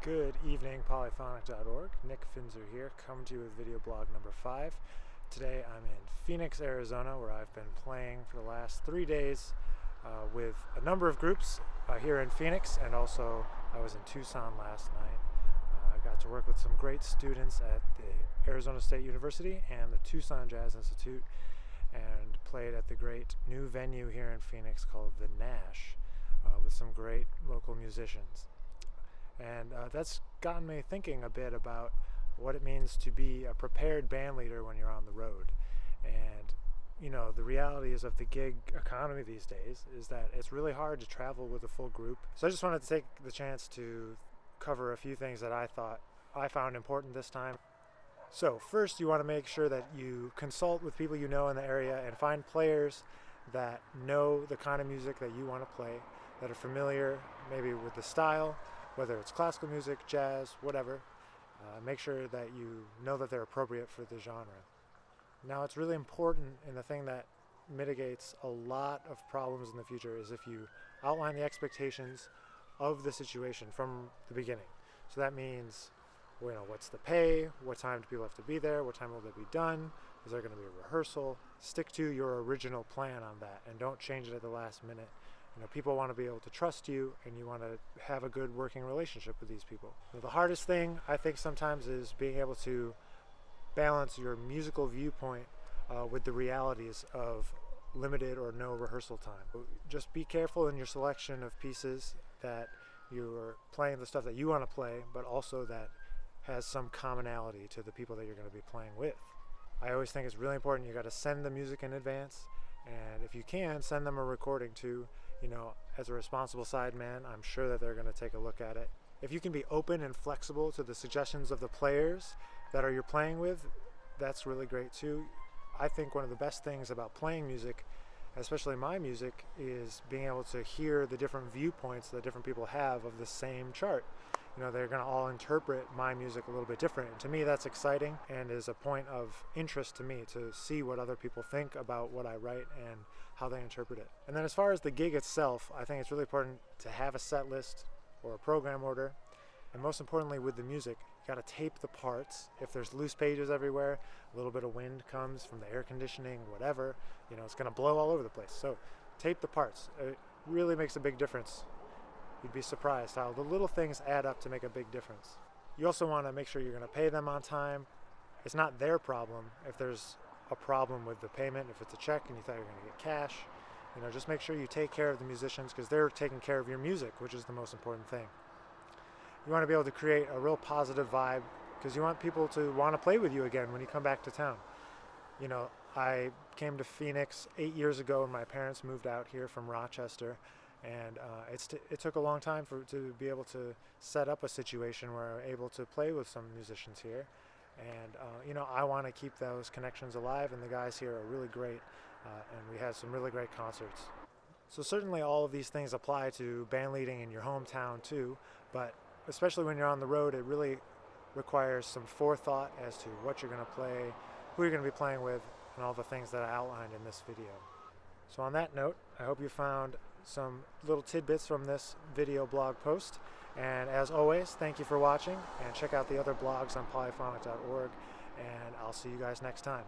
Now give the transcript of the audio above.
Good evening, polyphonic.org. Nick Finzer here, coming to you with video blog number 5. Today I'm in Phoenix, Arizona, where I've been playing for the last 3 days with a number of groups here in Phoenix, and also I was in Tucson last night. I got to work with some great students at the Arizona State University and the Tucson Jazz Institute, and played at the great new venue here in Phoenix called the Nash with some great local musicians. And that's gotten me thinking a bit about what it means to be a prepared band leader when you're on the road. And you know, the reality is of the gig economy these days is that it's really hard to travel with a full group. So I just wanted to take the chance to cover a few things that I found important this time. So first, you want to make sure that you consult with people you know in the area and find players that know the kind of music that you want to play, that are familiar maybe with the style, whether it's classical music, jazz, whatever. Make sure that you know that they're appropriate for the genre. Now, it's really important, and the thing that mitigates a lot of problems in the future is if you outline the expectations of the situation from the beginning. So that means, you know, what's the pay, what time do people have to be there, what time will they be done, is there going to be a rehearsal? Stick to your original plan on that and don't change it at the last minute. You know, people want to be able to trust you, and you want to have a good working relationship with these people. The hardest thing, I think, sometimes is being able to balance your musical viewpoint with the realities of limited or no rehearsal time. Just be careful in your selection of pieces, that you're playing the stuff that you want to play, but also that has some commonality to the people that you're going to be playing with. I always think it's really important, you got to send the music in advance, and if you can, send them a recording too. You know, as a responsible sideman, I'm sure that they're going to take a look at it. If you can be open and flexible to the suggestions of the players that you're playing with, that's really great too. I think one of the best things about playing music, especially my music, is being able to hear the different viewpoints that different people have of the same chart. You know, they're going to all interpret my music a little bit different. And to me, that's exciting and is a point of interest to me to see what other people think about what I write and how they interpret it. And then as far as the gig itself, I think it's really important to have a set list or a program order. And most importantly, with the music, you got to tape the parts. If there's loose pages everywhere, a little bit of wind comes from the air conditioning, whatever, you know, it's going to blow all over the place. So tape the parts. It really makes a big difference. You'd be surprised how the little things add up to make a big difference. You also want to make sure you're going to pay them on time. It's not their problem if there's a problem with the payment. If it's a check and you thought you were going to get cash, you know, just make sure you take care of the musicians, because they're taking care of your music, which is the most important thing. You want to be able to create a real positive vibe, because you want people to want to play with you again when you come back to town. You know, I came to Phoenix 8 years ago when my parents moved out here from Rochester. And it took a long time to be able to set up a situation where I'm able to play with some musicians here. And you know, I want to keep those connections alive, and the guys here are really great, and we had some really great concerts. So certainly all of these things apply to band leading in your hometown too, but especially when you're on the road, it really requires some forethought as to what you're going to play, who you're going to be playing with, and all the things that I outlined in this video. So on that note, I hope you found some little tidbits from this video blog post, and as always, thank you for watching, and check out the other blogs on polyphonic.org, and I'll see you guys next time.